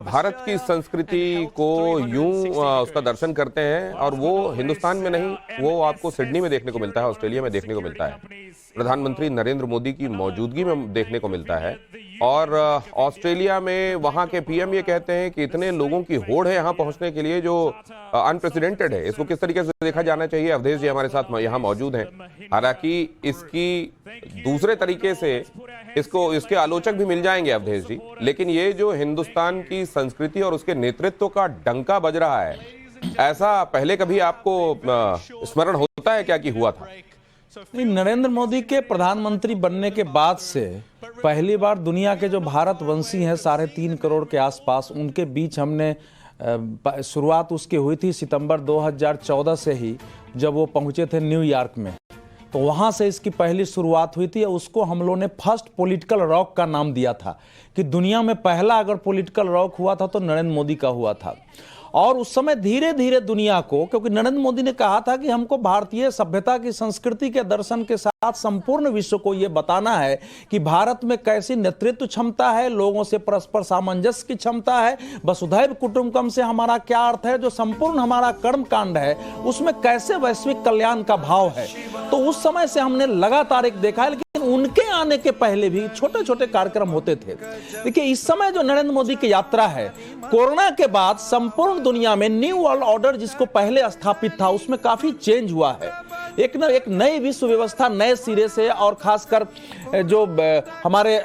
भारत की संस्कृति को यूं उसका दर्शन करते हैं और वो हिंदुस्तान में नहीं, वो आपको सिडनी में देखने को मिलता है, ऑस्ट्रेलिया में देखने को मिलता है, प्रधानमंत्री नरेंद्र मोदी की मौजूदगी में देखने को मिलता है। और ऑस्ट्रेलिया में वहां के पीएम ये कहते हैं कि इतने लोगों की होड़ है यहां पहुंचने के लिए जो अनप्रेसिडेंटेड है। इसको किस तरीके से देखा जाना चाहिए? अवधेश जी हमारे साथ यहां मौजूद हैं। हालांकि इसकी दूसरे तरीके से इसके आलोचक भी मिल जाएंगे अवधेश जी, लेकिन ये जो हिंदुस्तान की संस्कृति और उसके नेतृत्व का डंका बज रहा है, ऐसा पहले कभी आपको स्मरण होता है क्या कि हुआ था? नरेंद्र मोदी के प्रधानमंत्री बनने के बाद से पहली बार दुनिया के जो भारतवंशी हैं 3.5 करोड़ के आसपास, उनके बीच हमने शुरुआत उसकी हुई थी सितंबर 2014 से ही, जब वो पहुंचे थे न्यूयॉर्क में। तो वहां से इसकी पहली शुरुआत हुई थी। उसको हम लोगों ने फर्स्ट पॉलिटिकल रॉक का नाम दिया था कि दुनिया में पहला अगर पॉलिटिकल रॉक हुआ था तो नरेंद्र मोदी का हुआ था। और उस समय धीरे धीरे दुनिया को, क्योंकि नरेंद्र मोदी ने कहा था कि हमको भारतीय सभ्यता की, संस्कृति के दर्शन के साथ संपूर्ण विश्व को यह बताना है कि भारत में कैसी नेतृत्व क्षमता है, लोगों से परस्पर सामंजस्य की क्षमता है, वसुधैव कुटुंबकम से हमारा क्या अर्थ है, जो संपूर्ण हमारा कर्म कांड है उसमें कैसे वैश्विक कल्याण का भाव है। तो उस समय से हमने लगातार एक देखा है, लेकिन उनके आने के पहले भी छोटे छोटे कार्यक्रम होते थे। देखिए, इस समय जो नरेंद्र मोदी की यात्रा है, कोरोना के बाद संपूर्ण दुनिया में न्यू वर्ल्ड ऑर्डर जिसको पहले स्थापित था, उसमें काफी चेंज हुआ है। एक नई विश्व व्यवस्था नए सिरे से, और खासकर जो हमारे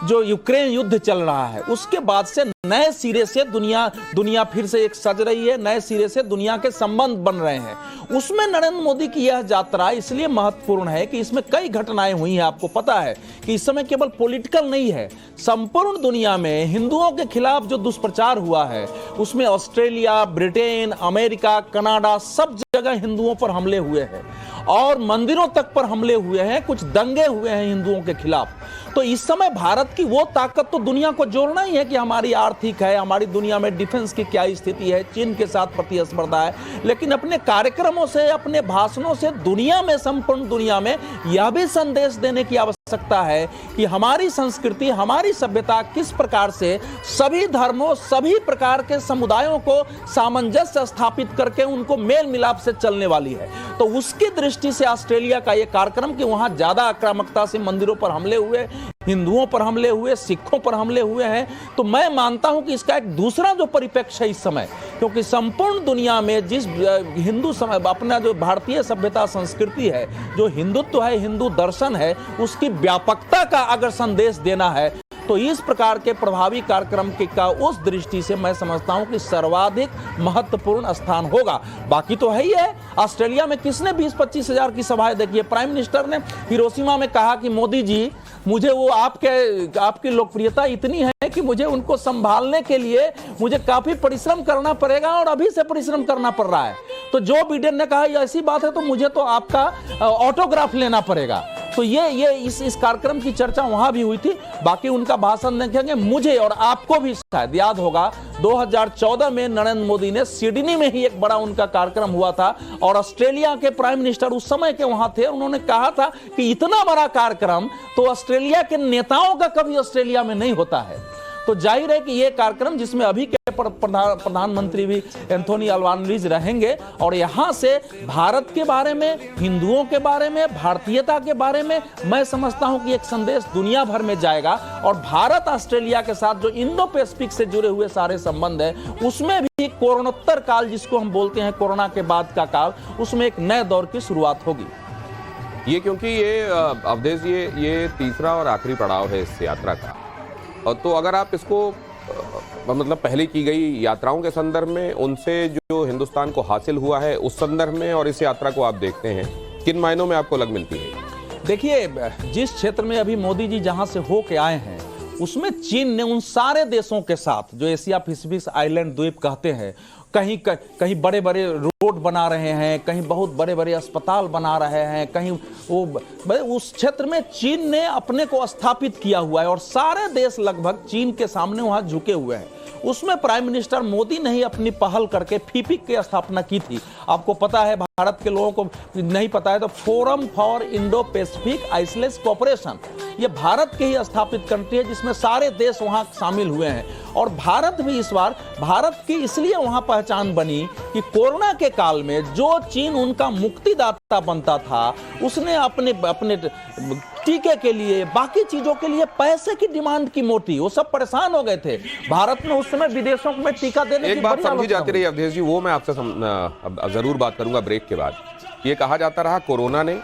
जो यूक्रेन युद्ध चल रहा है उसके बाद से नए सिरे से दुनिया फिर से एक सज रही है, नए सिरे से दुनिया के संबंध बन रहे हैं। उसमें नरेंद्र मोदी की यह यात्रा इसलिए महत्वपूर्ण है कि इसमें कई घटनाएं हुई हैं। आपको पता है कि इस समय केवल पॉलिटिकल नहीं है, संपूर्ण दुनिया में हिंदुओं के खिलाफ जो दुष्प्रचार हुआ है उसमें ऑस्ट्रेलिया, ब्रिटेन, अमेरिका, कनाडा, सब जगह हिंदुओं पर हमले हुए हैं और मंदिरों तक पर हमले हुए हैं, कुछ दंगे हुए हैं हिंदुओं के खिलाफ। तो इस समय भारत की वो ताकत तो दुनिया को जोड़ना ही है कि हमारी आर्थिक है, हमारी दुनिया में डिफेंस की क्या स्थिति है, चीन के साथ प्रतिस्पर्धा है, लेकिन अपने कार्यक्रमों से, अपने भाषणों से दुनिया में, संपूर्ण दुनिया में यह भी संदेश देने की आवश्यकता है कि हमारी संस्कृति, हमारी सभ्यता किस प्रकार से सभी धर्मों, सभी प्रकार के समुदायों को सामंजस्य स्थापित करके उनको मेल मिलाप से चलने वाली है। तो उसकी दृष्टि से ऑस्ट्रेलिया का यह कार्यक्रम कि वहां ज्यादा आक्रामकता से मंदिरों पर हमले हुए, हिंदुओं पर हमले हुए, सिखों पर हमले हुए हैं, तो मैं मानता हूं कि इसका एक दूसरा जो परिप्रेक्ष्य है इस समय, क्योंकि संपूर्ण दुनिया में जिस हिंदू समय अपना जो भारतीय सभ्यता संस्कृति है, जो हिंदुत्व है, हिंदू दर्शन है, उसकी व्यापकता का अगर संदेश देना है तो इस प्रकार के प्रभावी कार्यक्रम का उस दृष्टि से मैं समझता हूं कि सर्वाधिक महत्वपूर्ण स्थान होगा। बाकी तो है ही है, ऑस्ट्रेलिया में किसने 20-25 हजार की सभाएं देखी है? प्राइम मिनिस्टर ने हिरोशिमा में कहा कि मोदी जी, मुझे वो आपकी लोकप्रियता इतनी है कि मुझे उनको संभालने के लिए मुझे काफी परिश्रम करना पड़ेगा और अभी से परिश्रम करना पड़ रहा है। तो जो बिडेन ने कहा ऐसी बात है तो मुझे तो आपका ऑटोग्राफ लेना पड़ेगा। तो ये इस कार्यक्रम की चर्चा वहां भी हुई थी। बाकी उनका भाषण देखेंगे, मुझे और आपको भी शायद याद होगा 2014 में नरेंद्र मोदी ने सिडनी में ही एक बड़ा उनका कार्यक्रम हुआ था और ऑस्ट्रेलिया के प्राइम मिनिस्टर उस समय के वहां थे। उन्होंने कहा था कि इतना बड़ा कार्यक्रम तो ऑस्ट्रेलिया के नेताओं का कभी ऑस्ट्रेलिया में नहीं होता है। तो जाहिर है कि यह कार्यक्रम जिसमें अभी के प्रधानमंत्री भी एंथोनी अल्बानीज रहेंगे और यहां से भारत के बारे में, हिंदुओं के बारे में, भारतीयता के बारे में मैं समझता हूं कि एक संदेश दुनिया भर में जाएगा। और भारत ऑस्ट्रेलिया के साथ जो इंडो पैसिफिक से जुड़े हुए सारे संबंध है, उसमें भी कोरोनोत्तर काल जिसको हम बोलते हैं, कोरोना के बाद का काल, उसमें एक नए दौर की शुरुआत होगी। ये क्योंकि ये अवधेश ये तीसरा और आखिरी पड़ाव है इस यात्रा का। और तो अगर आप इसको मतलब पहले की गई यात्राओं के संदर्भ में, उनसे जो हिंदुस्तान को हासिल हुआ है उस संदर्भ में और इस यात्रा को आप देखते हैं, किन मायनों में आपको लग मिलती है? देखिए, जिस क्षेत्र में अभी मोदी जी जहां से होके आए हैं उसमें चीन ने उन सारे देशों के साथ, जो एशिया पैसिफिक आइलैंड द्वीप कहते हैं, कहीं बड़े बड़े रोड बना रहे हैं, कहीं बहुत बड़े बड़े अस्पताल बना रहे हैं, कहीं उस क्षेत्र में चीन ने अपने को स्थापित किया हुआ है और सारे देश लगभग चीन के सामने वहां झुके हुए हैं। उसमें प्राइम मिनिस्टर मोदी ने ही अपनी पहल करके फीफिक की स्थापना की थी। आपको पता है भारत के लोगों को नहीं पता है तो forum for Indo Pacific island cooperation, ये भारत के ही स्थापित कंट्री है जिसमें सारे देश वहां शामिल हुए हैं। और भारत भी इस बार, भारत की इसलिए वहां पहचान बनी कि कोरोना के काल में जो चीन उनका मुक्तिदाता बनता था, उसने अपने टीके के लिए, बाकी चीजों के लिए पैसे की डिमांड की मोटी, वो सब परेशान हो गए थे। भारत में उस समय विदेशों में टीका देने एक की बात बड़ी समझी आलोचना जाती रही अवधेश जी, वो मैं आपसे जरूर बात करूंगा ब्रेक के बाद। ये कहा जाता रहा कोरोना ने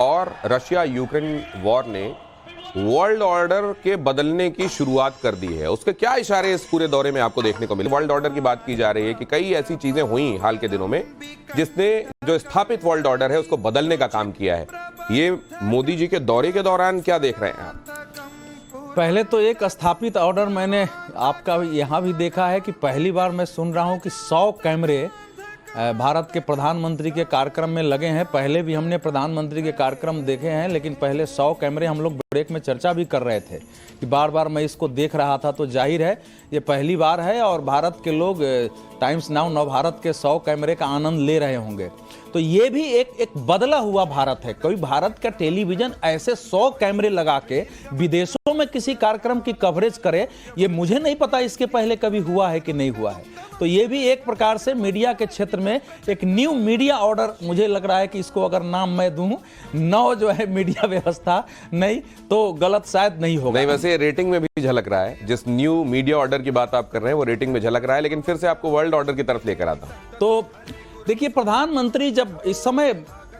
और रशिया यूक्रेन वॉर ने वर्ल्ड ऑर्डर के बदलने की शुरुआत कर दी है। उसके क्या इशारे इस पूरे दौरे में आपको देखने को मिले? वर्ल्ड ऑर्डर की बात की जा रही है कि कई ऐसी चीजें हुई हाल के दिनों में जिसने जो स्थापित वर्ल्ड ऑर्डर है उसको बदलने का काम किया है। ये मोदी जी के दौरे के दौरान क्या देख रहे हैं आप? पहले तो एक स्थापित ऑर्डर मैंने आपका यहाँ भी देखा है कि पहली बार मैं सुन रहा हूँ कि 100 कैमरे भारत के प्रधानमंत्री के कार्यक्रम में लगे हैं। पहले भी हमने प्रधानमंत्री के कार्यक्रम देखे हैं, लेकिन पहले 100 कैमरे, हम लोग ब्रेक में चर्चा भी कर रहे थे कि बार बार मैं इसको देख रहा था, तो जाहिर है ये पहली बार है और भारत के लोग टाइम्स नाउ नव भारत के 100 कैमरे का आनंद ले रहे होंगे। तो ये भी एक बदला हुआ भारत है। कोई भारत का टेलीविजन ऐसे 100 कैमरे लगा के विदेशों में किसी कार्यक्रम की कवरेज करे, ये मुझे नहीं पता इसके पहले कभी हुआ है कि नहीं हुआ है। तो ये भी एक प्रकार से मीडिया के क्षेत्र में एक न्यू मीडिया ऑर्डर, मुझे लग रहा है कि इसको अगर नाम मैं दूं, नौ जो है मीडिया व्यवस्था, नहीं तो गलत शायद नहीं होगा। नहीं, वैसे रेटिंग में भी झलक रहा है। जिस न्यू मीडिया ऑर्डर की बात आप कर रहे हैं वो रेटिंग में झलक रहा है, लेकिन फिर से आपको वर्ल्ड ऑर्डर की तरफ लेकर आता हूं। तो देखिए, प्रधानमंत्री जब इस समय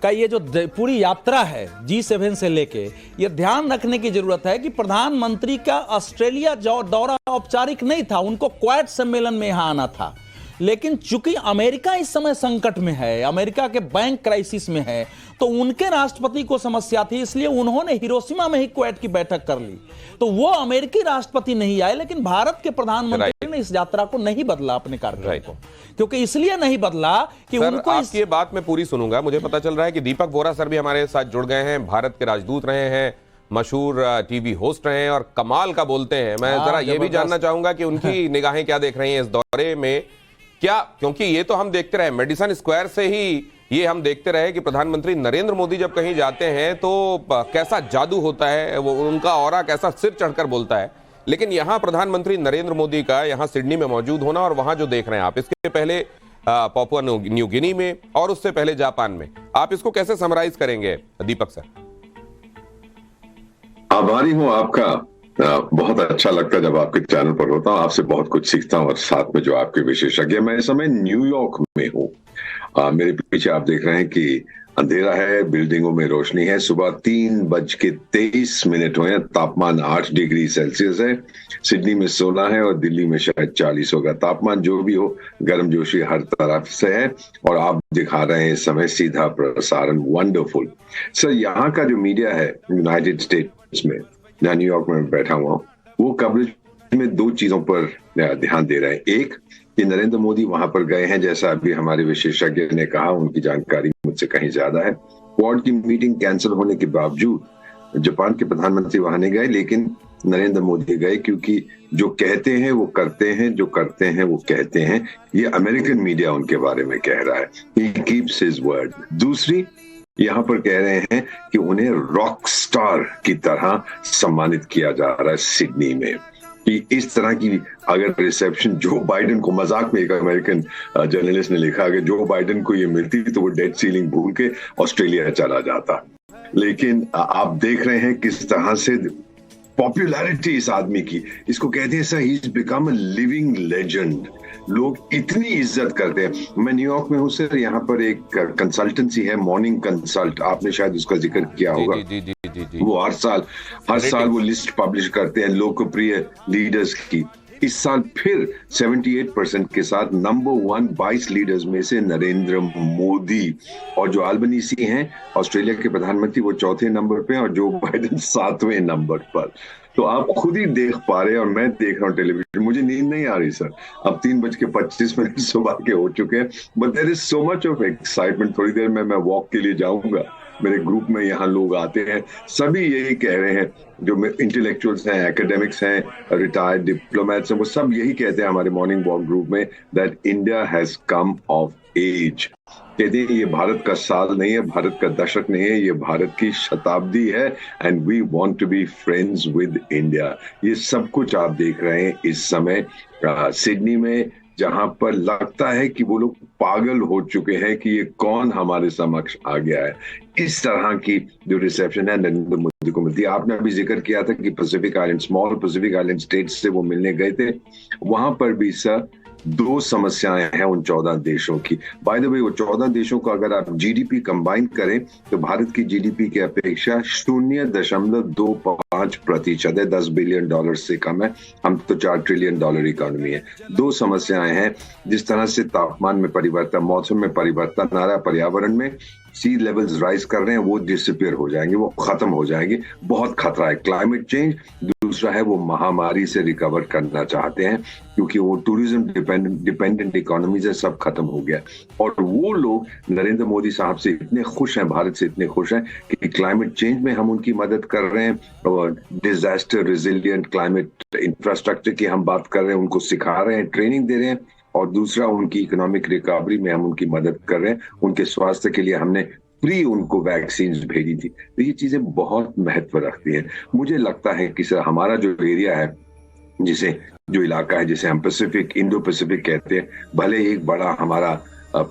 का ये जो पूरी यात्रा है G7 से लेके, ये ध्यान रखने की जरूरत है कि प्रधानमंत्री का ऑस्ट्रेलिया दौरा औपचारिक नहीं था, उनको क्वाड सम्मेलन में यहां आना था। लेकिन चूंकि अमेरिका इस समय संकट में है, अमेरिका के बैंक क्राइसिस में है, तो उनके राष्ट्रपति को समस्या थी, इसलिए उन्होंने हिरोशिमा में ही क्वाड की बैठक कर ली। तो वो अमेरिकी राष्ट्रपति नहीं आए, लेकिन भारत के प्रधानमंत्री ने इस यात्रा को नहीं बदला अपने कार्यक्रम को, क्योंकि इसलिए नहीं बदला कि उनको आपकी ये बात मैं पूरी सुनूंगा। मुझे पता चल रहा है कि दीपक बोरा सर भी हमारे साथ जुड़ गए हैं, भारत के राजदूत रहे हैं, मशहूर टीवी होस्ट रहे हैं और कमाल का बोलते हैं। मैं जरा ये भी जानना चाहूंगा कि उनकी निगाहें क्या देख रही हैं इस दौरे में, क्या, क्योंकि ये तो हम देखते रहे मेडिसन स्क्वायर से ही, ये हम देखते रहे कि प्रधानमंत्री नरेंद्र मोदी जब कहीं जाते हैं तो कैसा जादू होता है, वो उनका ऑरा कैसा सिर चढ़कर बोलता है। लेकिन यहाँ प्रधानमंत्री नरेंद्र मोदी का यहाँ सिडनी में मौजूद होना और वहां जो देख रहे हैं आप, इसके पहले पापुआ न्यू गिनी में और उससे पहले जापान में, आप इसको कैसे समराइज करेंगे दीपक सर? आभारी हूं आपका। बहुत अच्छा लगता है जब आपके चैनल पर होता हूं, आपसे बहुत कुछ सीखता हूं और साथ में जो आपके विशेषज्ञ। मैं इस समय न्यूयॉर्क में हूं। मेरे पीछे आप देख रहे हैं कि अंधेरा है, बिल्डिंगों में रोशनी है, सुबह 3:23 हुए हैं, तापमान 8 डिग्री सेल्सियस है। सिडनी में 16 है और दिल्ली में शायद 40 होगा। तापमान जो भी हो, गर्मजोशी हर तरफ से है और आप दिखा रहे हैं इस समय सीधा प्रसारण। Wonderful sir. यहाँ का जो मीडिया है यूनाइटेड स्टेट्स में, जहाँ न्यूयॉर्क में बैठा हुआ हूँ, वो कवरेज में 2 चीजों पर ध्यान दे रहे हैं। एक, कि नरेंद्र मोदी वहां पर गए हैं, जैसा अभी हमारे विशेषज्ञ ने कहा, उनकी जानकारी मुझसे कहीं ज्यादा है। क्वाड की मीटिंग कैंसिल होने के बावजूद जापान के प्रधानमंत्री वहां नहीं गए, लेकिन नरेंद्र मोदी गए, क्योंकि जो कहते हैं वो करते हैं, जो करते हैं वो कहते हैं। ये अमेरिकन मीडिया उनके बारे में कह रहा है। He keeps his word. दूसरी, यहाँ पर कह रहे हैं कि उन्हें रॉक स्टार की तरह सम्मानित किया जा रहा है सिडनी में। कि इस तरह की अगर रिसेप्शन जो बाइडेन को, मजाक में एक अमेरिकन जर्नलिस्ट ने लिखा कि जो बाइडेन को ये मिलती तो वो डेट सीलिंग भूल के ऑस्ट्रेलिया चला जाता। लेकिन आप देख रहे हैं किस तरह से पॉपुलैरिटी इस आदमी की, इसको कहते हैं sir, he is become a living legend. लोग इतनी इज्जत करते हैं। मैं न्यूयॉर्क में हूँ सर, यहाँ पर एक कंसल्टेंसी है, मॉर्निंग कंसल्ट, आपने शायद उसका जिक्र किया होगा। जी। वो हर साल वो लिस्ट पब्लिश करते हैं लोकप्रिय लीडर्स की। इस साल फिर 78% के साथ नंबर 1 22 लीडर्स में से नरेंद्र मोदी, और जो अल्बनीसी हैं ऑस्ट्रेलिया के प्रधानमंत्री, वो 4थे नंबर पे और जो बाइडेन 7वें नंबर पर। तो आप खुद ही देख पा रहे हैं और मैं देख रहा हूँ टेलीविजन। मुझे नींद नहीं आ रही सर, अब 3:25 सुबह के हो चुके हैं, but there is so much of excitement. थोड़ी देर में मैं वॉक के लिए जाऊंगा मेरे ग्रुप में यहाँ लोग आते हैं, सभी यही कह रहे हैं, जो इंटेलेक्चुअल्स हैं, एकेडमिक्स हैं, रिटायर्ड डिप्लोमेट्स हैं, वो सब यही कहते हैं हमारे मॉर्निंग वॉक ग्रुप में, that India has come of age. कहते हैं ये भारत का साल नहीं है, भारत का दशक नहीं है, ये भारत की शताब्दी है, and we want to be friends with India. ये सब कुछ आप देख रहे हैं इस समय सिडनी में, जहां पर लगता है कि वो लोग पागल हो चुके हैं कि ये कौन हमारे समक्ष आ गया है। इस तरह की जो रिसेप्शन है नरेंद्र मोदी को मिलती है। आपने अभी जिक्र किया था कि Pacific island, small Pacific island states से वो मिलने गए थे, वहां पर भी सर 2 समस्याएं हैं उन 14 देशों की। बाय द वे, वो 14 देशों को अगर आप जीडीपी कंबाइन करें तो भारत की जीडीपी की अपेक्षा 0.25% है, $10 बिलियन से कम है। हम तो $4 ट्रिलियन इकोनॉमी है। 2 समस्याएं हैं, जिस तरह से तापमान में परिवर्तन, मौसम में परिवर्तन आ रहा है, पर्यावरण में सी लेवल्स राइज कर रहे हैं, वो डिसअपियर हो जाएंगे, वो खत्म हो जाएंगे। बहुत खतरा है क्लाइमेट चेंज। दूसरा है वो महामारी से रिकवर करना चाहते हैं, क्योंकि वो टूरिज्म डिपेंडेंट इकोनॉमी से सब खत्म हो गया। और वो लोग नरेंद्र मोदी साहब से इतने खुश हैं, भारत से इतने खुश हैं कि क्लाइमेट चेंज में हम उनकी मदद कर रहे हैं, और डिजास्टर रेजिलिएंट क्लाइमेट इंफ्रास्ट्रक्चर की हम बात कर रहे हैं, उनको सिखा रहे हैं, ट्रेनिंग दे रहे हैं। और दूसरा, उनकी इकोनॉमिक रिकवरी में हम उनकी मदद कर रहे हैं। उनके स्वास्थ्य के लिए हमने फ्री उनको वैक्सीन भेजी थी। तो ये चीजें बहुत महत्व रखती हैं। मुझे लगता है कि सर हमारा जो एरिया है, जो इलाका है जिसे हम पैसिफिक, इंडो पैसिफिक कहते हैं, भले एक बड़ा हमारा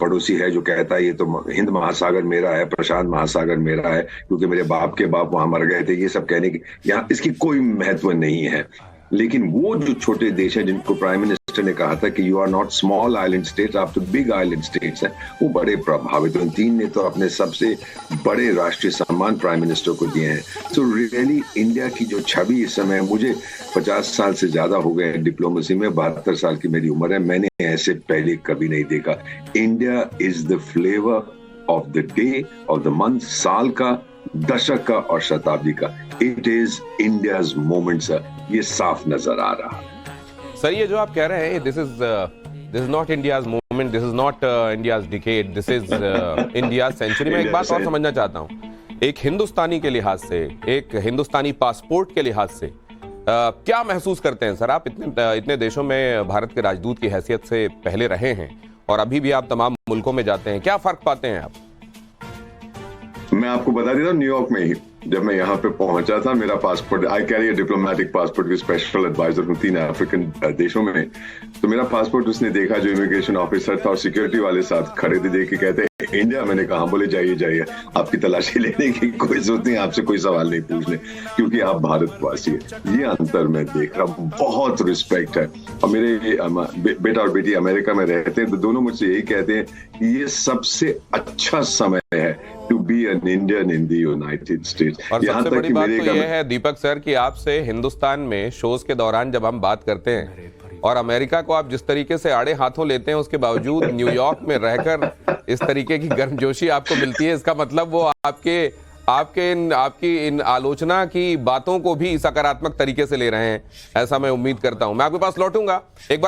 पड़ोसी है जो कहता है ये तो हिंद महासागर मेरा है, प्रशांत महासागर मेरा है, क्योंकि मेरे बाप के बाप वहां मर गए थे, ये सब कहने की यहाँ इसकी कोई महत्व नहीं है। लेकिन वो जो छोटे देश हैं जिनको प्राइम मिनिस्टर ने कहा था कि you are not small island states, आप तो बिग आइलैंड स्टेट्स हैं, वो बड़े प्रभावित। उन 3 ने तो अपने सबसे बड़े राष्ट्रीय सम्मान प्राइम मिनिस्टर को दिए हैं। सो रियली इंडिया की जो छवि इस समय, मुझे 50 साल से ज्यादा हो गए डिप्लोमेसी में, 72 साल की मेरी उम्र है, मैंने ऐसे पहले कभी नहीं देखा। India is the flavour of the day, of the month, साल का, दशक का और शताब्दी का। It is India's moment sir, ये साफ नजर आ रहा है। सर, ये जो आप कह रहे हैं, this is not India's moment, this is not India's decade, this is India's century. मैं एक बात और समझना चाहता हूँ, एक हिंदुस्तानी के लिहाज से, एक हिंदुस्तानी पासपोर्ट के लिहाज से क्या महसूस करते हैं सर आप? इतने देशों में भारत के राजदूत की हैसियत से पहले रहे हैं और अभी भी आप तमाम मुल्कों में जाते हैं, क्या फर्क पाते हैं आप? मैं आपको बता देता हूँ, न्यूयॉर्क में ही जब मैं यहाँ पे पहुंचा था, मेरा passport, I carry a diplomatic passport with special advisor हूँ 3 अफ्रीकन देशों में। तो मेरा पासपोर्ट उसने देखा, जो इमिग्रेशन ऑफिसर था और सिक्योरिटी वाले साथ खड़े थे, देख के कहते हैं इंडिया। मैंने कहा बोले जाइए जाइए, आपकी तलाशी लेने की कोई जरूरत नहीं, आपसे कोई सवाल नहीं पूछने, क्योंकि आप भारतवासी है। ये अंतर मैं देख रहा हूँ, बहुत रिस्पेक्ट है। और मेरे बेटा और बेटी अमेरिका में रहते हैं, तो दोनों मुझसे यही कहते हैं कि ये सबसे अच्छा समय है to be an Indian in the United States. और सबसे बड़ी बात तो ये है दीपक सर कि आपसे हिंदुस्तान में शोज के दौरान जब हम बात करते हैं और अमेरिका को आप जिस तरीके से आड़े हाथों लेते हैं, उसके बावजूद न्यूयॉर्क में रहकर इस तरीके की गर्मजोशी आपको मिलती है, इसका मतलब वो आपकी इन आलोचना की बातों को भी सकारात्मक तरीके से ले रहे हैं, ऐसा मैं उम्मीद करता हूं। मैं आपके पास लौटूंगा एक बार।